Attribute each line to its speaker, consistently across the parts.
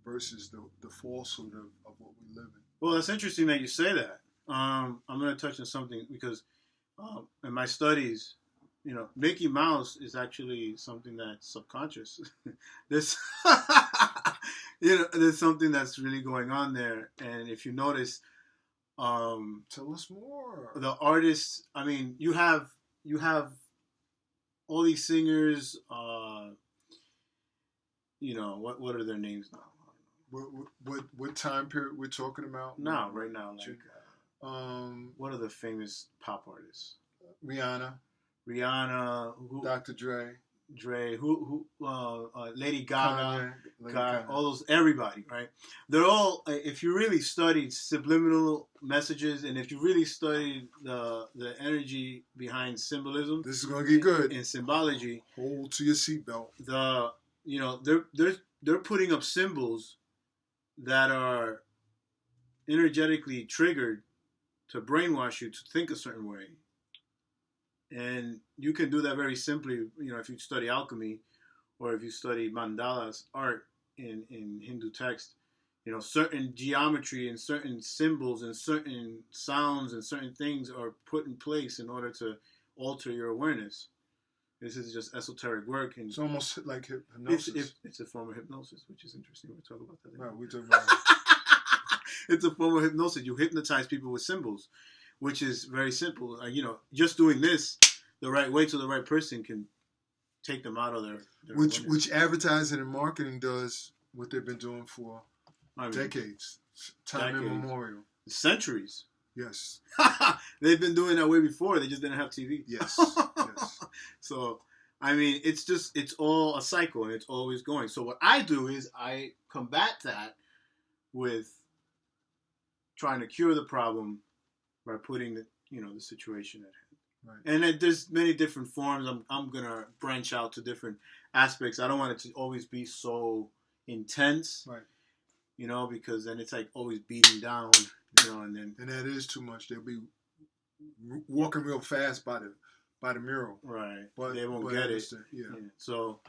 Speaker 1: versus the falsehood of what we live in.
Speaker 2: Well, it's interesting that you say that. I'm going to touch on something because in my studies, Mickey Mouse is actually something that's subconscious. There's, there's something that's really going on there, and if you notice,
Speaker 1: tell us more.
Speaker 2: The artists. I mean, you have all these singers. What are their names now?
Speaker 1: What time period we're talking about?
Speaker 2: Right now, like what are the famous pop artists?
Speaker 1: Rihanna, Dr. Dre,
Speaker 2: Lady Gaga, all those, everybody, right? They're all. If you really studied subliminal messages, and if you really studied the energy behind symbolism,
Speaker 1: this is gonna get good.
Speaker 2: In symbology,
Speaker 1: hold to your seatbelt.
Speaker 2: They're putting up symbols that are energetically triggered to brainwash you to think a certain way. And you can do that very simply, if you study alchemy or if you study mandalas, art in Hindu text, certain geometry and certain symbols and certain sounds and certain things are put in place in order to alter your awareness. This is just esoteric work. And
Speaker 1: it's almost like hypnosis.
Speaker 2: It's a form of hypnosis, which is interesting. We'll talk about that later.
Speaker 1: Right, we talk about
Speaker 2: It's a form of hypnosis. You hypnotize people with symbols, which is very simple. Just doing this the right way to the right person can take them out of their
Speaker 1: which advertising and marketing does what they've been doing for decades. Time immemorial.
Speaker 2: Centuries.
Speaker 1: Yes.
Speaker 2: They've been doing that way before. They just didn't have TV.
Speaker 1: Yes.
Speaker 2: So, it's all a cycle and it's always going. So what I do is I combat that with trying to cure the problem by putting the situation at hand. Right. And there's many different forms. I'm going to branch out to different aspects. I don't want it to always be so intense.
Speaker 1: Right.
Speaker 2: Because then it's like always beating down, and
Speaker 1: that is too much. They'll be walking real fast by the mural.
Speaker 2: Right. But they won't get it.
Speaker 1: Yeah.
Speaker 2: So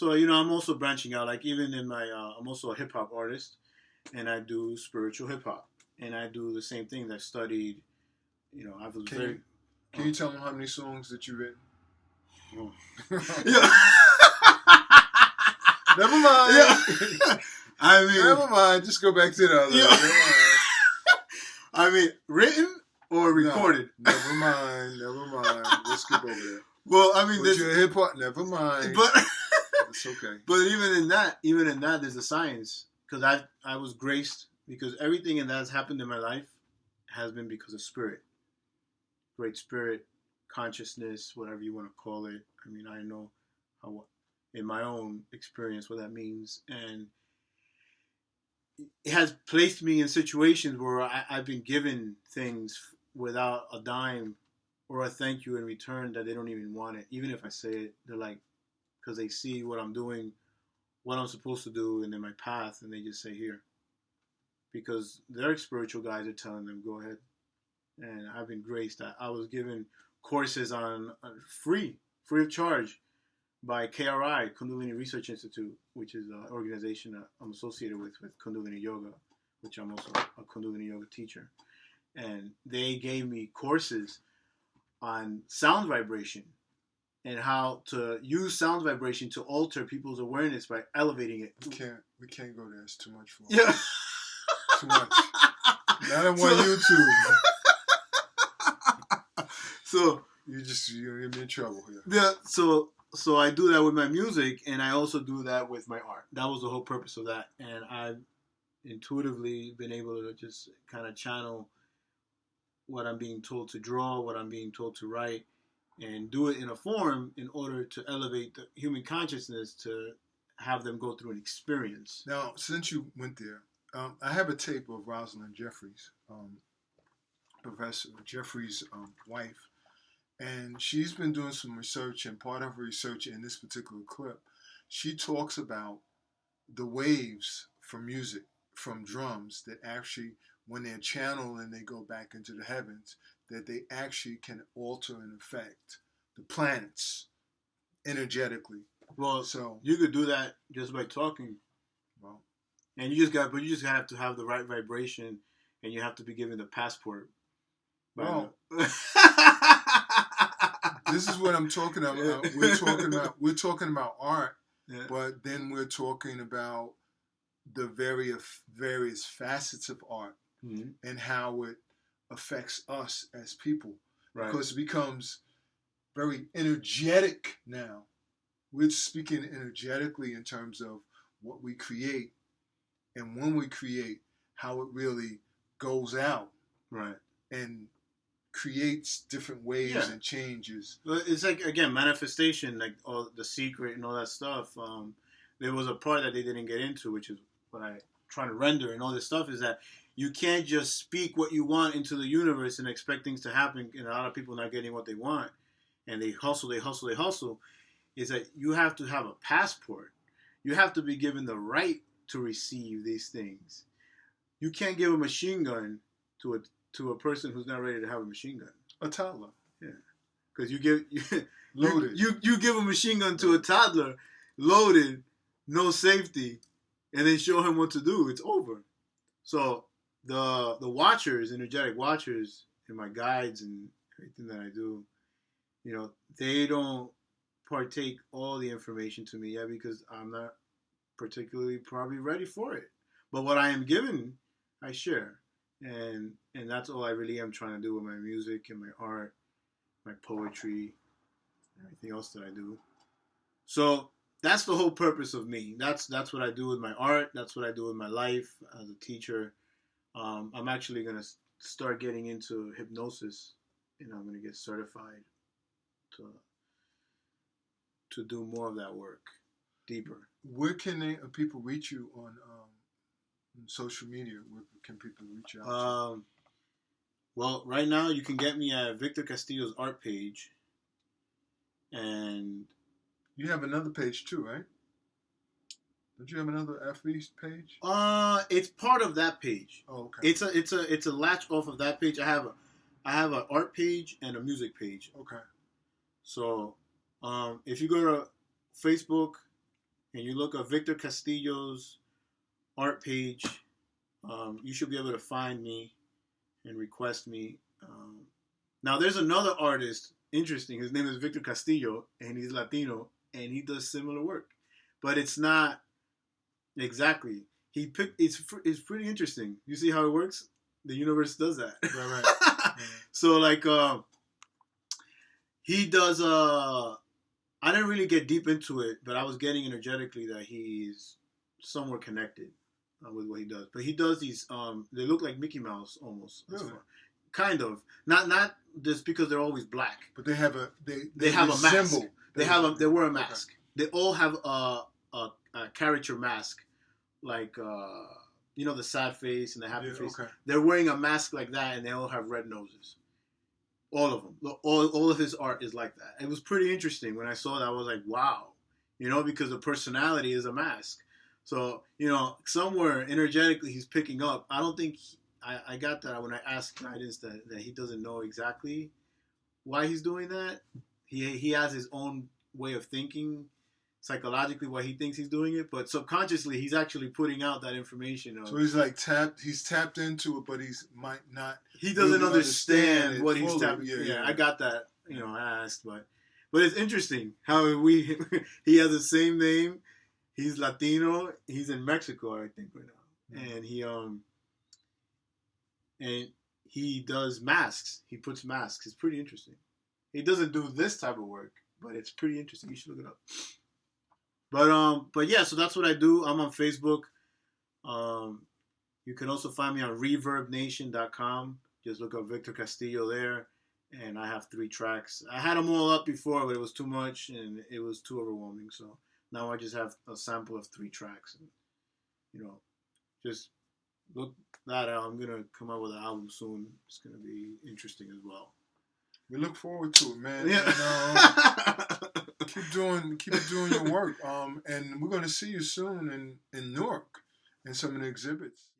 Speaker 2: I'm also branching out. Like even in my, I'm also a hip hop artist, and I do spiritual hip hop, and I do the same things. I've studied.
Speaker 1: Can you tell them how many songs that you've written?
Speaker 2: Oh.
Speaker 1: Yeah. Never mind.
Speaker 2: Yeah.
Speaker 1: Never mind. Just go back to the other.
Speaker 2: Yeah. Written or recorded?
Speaker 1: No, never mind. Let's skip over that.
Speaker 2: Well,
Speaker 1: there's your hip hop. Never mind.
Speaker 2: But
Speaker 1: it's okay.
Speaker 2: But even in that, there's a science, because I was graced, because everything that's happened in my life has been because of spirit. Great spirit, consciousness, whatever you want to call it. I know how, in my own experience, what that means. And it has placed me in situations where I've been given things without a dime or a thank you in return, that they don't even want it. Even if I say it, they're like, because they see what I'm doing, what I'm supposed to do, and in my path, and they just say, here. Because their spiritual guides are telling them, go ahead. And I've been graced. I was given courses on free of charge, by KRI, Kundalini Research Institute, which is an organization that I'm associated with Kundalini Yoga, which I'm also a Kundalini Yoga teacher. And they gave me courses on sound vibration and how to use sound vibration to alter people's awareness by elevating it.
Speaker 1: We can't go there. It's too much for us.
Speaker 2: Yeah.
Speaker 1: Too much. Not on one YouTube.
Speaker 2: So
Speaker 1: you're gonna get me in trouble here.
Speaker 2: Yeah. So I do that with my music, and I also do that with my art. That was the whole purpose of that. And I've intuitively been able to just kind of channel what I'm being told to draw, what I'm being told to write, and do it in a form in order to elevate the human consciousness, to have them go through an experience.
Speaker 1: Now, since you went there, I have a tape of Rosalind Jeffries, Professor Jeffries' wife. And she's been doing some research, and part of her research in this particular clip, she talks about the waves from music, from drums, that actually, when they're channeled and they go back into the heavens, that they actually can alter and affect the planets energetically.
Speaker 2: Well, so you could do that just by talking.
Speaker 1: Well,
Speaker 2: And but you just have to have the right vibration, and you have to be given the passport.
Speaker 1: Well, this is what I'm talking about. We're talking about art,
Speaker 2: yeah.
Speaker 1: but then we're talking about the various facets of art
Speaker 2: Mm-hmm.
Speaker 1: and how it affects us as people.
Speaker 2: Right.
Speaker 1: Because it becomes very energetic now. We're speaking energetically in terms of what we create and when we create, how it really goes out.
Speaker 2: Right.
Speaker 1: And creates different waves and changes.
Speaker 2: Well, it's like, again, manifestation, like all the secret and all that stuff. There was a part that they didn't get into, which is what I trying to render and all this stuff, is that you can't just speak what you want into the universe and expect things to happen, and a lot of people not getting what they want, and they hustle. Is that you have to have a passport. You have to be given the right to receive these things. You can't give a machine gun to a person who's not ready to have a machine gun.
Speaker 1: A toddler.
Speaker 2: Yeah. Because you give
Speaker 1: loaded.
Speaker 2: You give a machine gun to a toddler, loaded, no safety, and then show him what to do. It's over. So the watchers, energetic watchers, and my guides and everything that I do, they don't partake all the information to me yet because I'm not particularly probably ready for it. But what I am given, I share. And that's all I really am trying to do with my music and my art, my poetry, everything else that I do. So that's the whole purpose of me. That's what I do with my art. That's what I do with my life as a teacher. I'm actually going to start getting into hypnosis, and I'm going to get certified to do more of that work deeper.
Speaker 1: Where can people reach you on social media? Where can people reach out to?
Speaker 2: Well, right now you can get me at Victor Castillo's art page, and
Speaker 1: you have another page too, right? Don't you have another FB page?
Speaker 2: It's part of that page.
Speaker 1: Oh, okay.
Speaker 2: It's a latch off of that page. I have an art page and a music page.
Speaker 1: Okay.
Speaker 2: So, if you go to Facebook and you look at Victor Castillo's art page, you should be able to find me and request me. Now, there's another artist, interesting. His name is Victor Castillo, and he's Latino, and he does similar work, but it's not exactly. It's pretty interesting. You see how it works? The universe does that.
Speaker 1: Right.
Speaker 2: So, like, he does. I didn't really get deep into it, but I was getting energetically that he's somewhere connected with what he does. But he does these. They look like Mickey Mouse almost.
Speaker 1: Really?
Speaker 2: Kind of. Not just because they're always black.
Speaker 1: But they have a
Speaker 2: they have a mask.
Speaker 1: Symbol.
Speaker 2: They wear a mask. Okay. They all have a caricature mask, like the sad face and the happy face.
Speaker 1: Okay.
Speaker 2: They're wearing a mask like that, and they all have red noses. All of them. All of his art is like that. It was pretty interesting when I saw that. I was like, wow, because the personality is a mask. So somewhere energetically he's picking up. I don't think I got that when I asked guidance that he doesn't know exactly why he's doing that. He has his own way of thinking psychologically why he thinks he's doing it, but subconsciously he's actually putting out that information.
Speaker 1: So he's like tapped into it, but he's might not.
Speaker 2: He doesn't really understand what he's
Speaker 1: fully.
Speaker 2: tapping. Yeah, I got that. I asked, but it's interesting how he has the same name. He's Latino. He's in Mexico, I think, right now, and he does masks. He puts masks. It's pretty interesting. He doesn't do this type of work, but it's pretty interesting. You should look it up. But yeah, so that's what I do. I'm on Facebook. You can also find me on ReverbNation.com. Just look up Victor Castillo there, and I have 3 tracks. I had them all up before, but it was too much and it was too overwhelming. So now I just have a sample of 3 tracks, and just look that out. I'm gonna come out with an album soon. It's gonna be interesting as well.
Speaker 1: We look forward to it, man.
Speaker 2: Yeah.
Speaker 1: Keep doing your work. And we're going to see you soon in Newark in some of the exhibits.